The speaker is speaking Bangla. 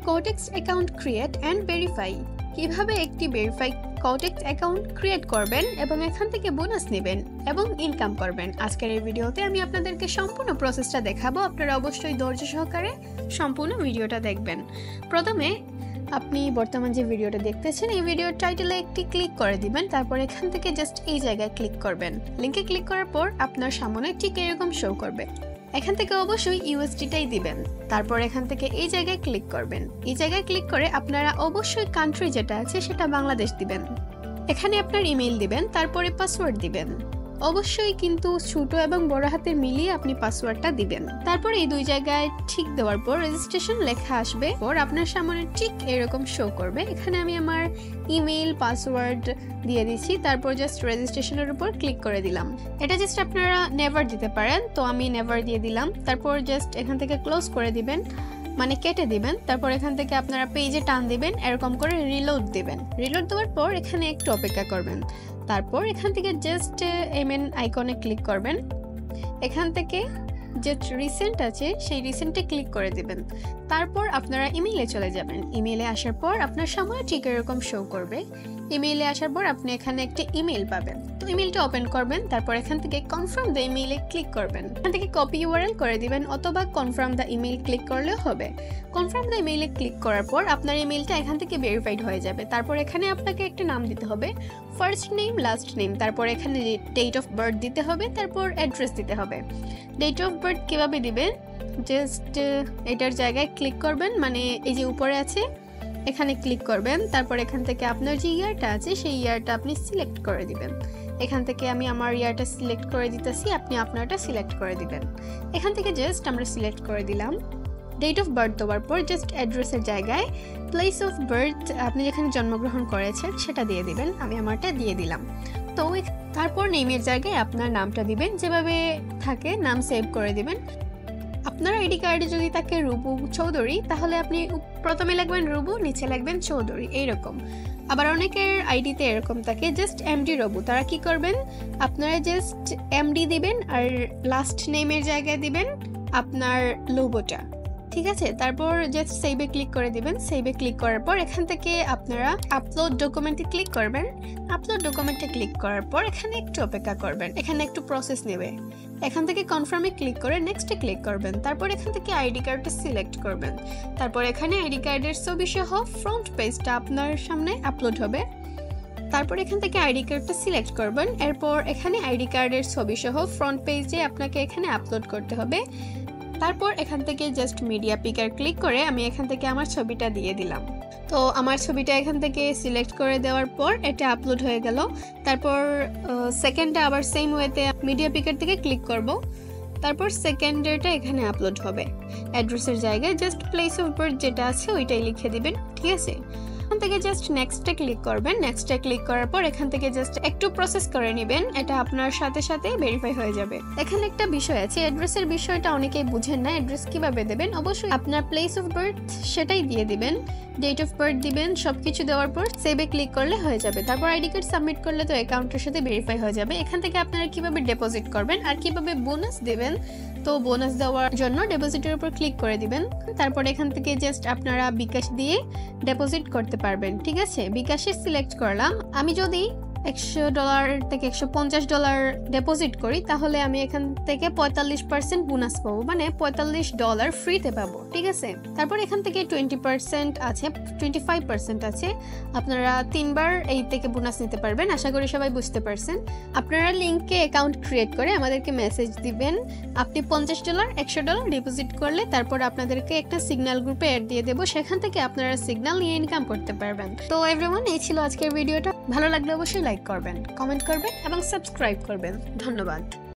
Quotex account create and verify, কিভাবে একটি ভেরিফাই কোটেক্স অ্যাকাউন্ট ক্রিয়েট করবেন এবং এখান থেকে বোনাস নেবেন এবং ইনকাম করবেন। আজকের এই ভিডিওতে আমি আপনাদেরকে সম্পূর্ণ প্রসেসটা দেখাবো। আপনারা অবশ্যই ধৈর্য সহকারে সম্পূর্ণ ভিডিওটা দেখবেন। প্রথমে আপনি বর্তমান যে ভিডিওটা দেখতেছেন এই ভিডিওর টাইটেলে একটি ক্লিক করে দিবেন, তারপর এখান থেকে জাস্ট এই জায়গায় ক্লিক করবেন। লিংকে ক্লিক করার পর আপনার সামনে ঠিক এরকম শো করবে। এখান থেকে অবশ্যই ইউএসডিটাই দিবেন, তারপর এখান থেকে এই জায়গায় ক্লিক করবেন। এই জায়গায় ক্লিক করে আপনারা অবশ্যই কান্ট্রি যেটা আছে সেটা বাংলাদেশ দিবেন। এখানে আপনার ইমেইল দিবেন, তারপরে পাসওয়ার্ড দিবেন। অবশ্যই কিন্তু ছোট এবং বড় হাতের মিলিয়ে আপনি পাসওয়ার্ডটা দিবেন। তারপর এই দুই জায়গায় ঠিক দেওয়ার পর রেজিস্ট্রেশন লেখা আসবে, পর আপনার সামনে ঠিক এরকম শো করবে। এখানে আমি আমার ইমেইল পাসওয়ার্ড দিয়ে দিচ্ছি, তারপর জাস্ট রেজিস্ট্রেশনের উপর ক্লিক করে দিলাম। এটা জাস্ট আপনারা নেভার দিতে পারেন, তো আমি নেভার দিয়ে দিলাম। তারপর জাস্ট এখান থেকে ক্লোজ করে দিবেন, মানে কেটে দিবেন। তারপর এখান থেকে আপনারা পেজে টান দিবেন, এরকম করে রিলোড দিবেন। রিলোড দেওয়ার পর এখানে একটু অপেক্ষা করবেন। তারপর এখান থেকে জাস্ট এমএন আইকনে ক্লিক করবেন। এখান থেকে যে রিসেন্ট আছে সেই রিসেন্টে ক্লিক করে দিবেন। তারপর আপনারা ইমেইলে চলে যাবেন। ইমেইলে আসার পর আপনার সামনে ঠিক এরকম শো করবে। ইমেইলে আসার পর আপনি এখানে একটা ইমেইল পাবেন, তো ইমেইলটা ওপেন করবেন। তারপর এখান থেকে কনফার্ম দ্য ইমেইলে ক্লিক করবেন। এখান থেকে কপি ইউআরএল করে দিবেন অথবা কনফার্ম দ্য ইমেইল ক্লিক করলেও হবে। কনফার্ম দ্য ইমেইলে ক্লিক করার পর আপনার ইমেইলটা এখান থেকে ভেরিফাইড হয়ে যাবে। তারপর এখানে আপনাকে একটা নাম দিতে হবে, ফার্স্ট নেম লাস্ট নেম, তারপর এখানে ডেট অফ বার্থ দিতে হবে, তারপর অ্যাড্রেস দিতে হবে। ডেট অফ বার্থ কিভাবে দিবেন, জাস্ট এটার জায়গায় ক্লিক করবেন, মানে এই যে উপরে আছে এখানে ক্লিক করবেন। তারপর এখান থেকে আপনার যে ইয়ারটা আছে সেই ইয়ারটা আপনি সিলেক্ট করে দিবেন। এখান থেকে আমি আমার ইয়ারটা সিলেক্ট করে দিতেছি, আপনি আপনারটা সিলেক্ট করে দিবেন। এখান থেকে জাস্ট আমরা সিলেক্ট করে দিলাম। ডেট অফ বার্থ দেওয়ার পর জাস্ট অ্যাড্রেসের জায়গায় প্লেস অফ বার্থ আপনি যেখানে জন্মগ্রহণ করেছেন সেটা দিয়ে দিবেন। আমি আমারটা দিয়ে দিলাম। তো তারপর নেমের জায়গায় আপনার নামটা দিবেন, যেভাবে থাকে নাম সেভ করে দিবেন। আপনার আইডি কার্ডে যদি থাকে রুবু চৌধুরী, তাহলে আপনি প্রথমে লিখবেন রুবু, নিচে লিখবেন চৌধুরী, এইরকম। আবার অনেকের আইডিতে এরকম থাকে জাস্ট এমডি রবু, তারা কি করবেন, আপনারা জাস্ট এমডি দিবেন আর লাস্ট নেমের জায়গায় দিবেন আপনার লোগোটা, ঠিক আছে। তারপর জাস্ট সেভে ক্লিক করে দিবেন। সেভে ক্লিক করার পর এখান থেকে আপনারা আপলোড ডকুমেন্টে ক্লিক করবেন। আপলোড ডকুমেন্টে ক্লিক করার পর এখানে একটু অপেক্ষা করবেন, এখানে একটু প্রসেস নেবে। এখান থেকে কনফার্মে ক্লিক করে নেক্সটে ক্লিক করবেন। তারপর এখান থেকে আইডি কার্ডটা সিলেক্ট করবেন। তারপর এখানে আইডি কার্ডের ছবি সহ ফ্রন্ট পেজটা আপনার সামনে আপলোড হবে। তারপর এখান থেকে আইডি কার্ডটা সিলেক্ট করবেন। এরপর এখানে আইডি কার্ডের ছবি সহ ফ্রন্ট পেজে আপনাকে এখানে আপলোড করতে হবে। তারপর এখান থেকে জাস্ট মিডিয়া পিকার ক্লিক করে আমি এখান থেকে আমার ছবিটা দিয়ে দিলাম। তো আমার ছবিটা এখান থেকে সিলেক্ট করে দেওয়ার পর এটা আপলোড হয়ে গেল। তারপর সেকেন্ডটা আবার সেম ওয়েতে মিডিয়া পিকার থেকে ক্লিক করব। তারপর সেকেন্ডেরটা এখানে আপলোড হবে। অ্যাড্রেসের জায়গায় জাস্ট প্লেস অফ বার্থ যেটা আছে ওইটাই লিখে দিবেন, ঠিক আছে। এখান থেকে জাস্ট নেক্সটে ক্লিক করবেন। নেক্সটে ক্লিক করার পর এখান থেকে জাস্ট একটু প্রসেস করে নেবেন, এটা আপনার সাথে সাথে ভেরিফাই হয়ে যাবে। এখানে একটা বিষয় আছে, অ্যাড্রেসের বিষয়টা অনেকেই বুঝেন না। অ্যাড্রেস কিভাবে দেবেন, অবশ্যই আপনার প্লেস অফ বার্থ সেটাই দিয়ে দিবেন, ডেট অফ বার্থ দিবেন, সবকিছু দেওয়ার পর সেভে ক্লিক করলে হয়ে যাবে। তারপর আইডি কার্ড সাবমিট করলে তো অ্যাকাউন্টের সাথে ভেরিফাই হয়ে যাবে। এখান থেকে আপনারা কিভাবে ডিপোজিট করবেন আর কিভাবে বোনাস দেবেন, তো বোনাস দেওয়ার জন্য ডিপোজিটের উপর ক্লিক করে দিবেন। তারপর এখান থেকে জাস্ট আপনারা বিকাশ দিয়ে ডিপোজিট করতে পারবেন, ঠিক আছে। বিকাশে সিলেক্ট করলাম। আমি যদি $100 থেকে $150 ডিপোজিট করি তাহলে আমি এখান থেকে 45% বোনাস পাবো, মানে $45 ফ্রিতে পাবো, ঠিক আছে। তারপর এখান থেকে 20% আছে, 25% আছে। আপনারা 3বার এই থেকে বোনাস নিতে পারবেন। আশা করি সবাই বুঝতে পারছেন। আপনারা লিংকে অ্যাকাউন্ট ক্রিয়েট করে আমাদেরকে মেসেজ দিবেন। আপনি $50 $100 ডিপোজিট করলে তারপর আপনাদেরকে একটা সিগন্যাল গ্রুপে অ্যাড দিয়ে দেবো, সেখান থেকে আপনারা সিগন্যাল নিয়ে ইনকাম করতে পারবেন। তো এভরিওয়ান, এই ছিল আজকের ভিডিওটা। ভালো লাগলে অবশ্যই লাইক করবেন, কমেন্ট করবেন এবং সাবস্ক্রাইব করবেন। ধন্যবাদ।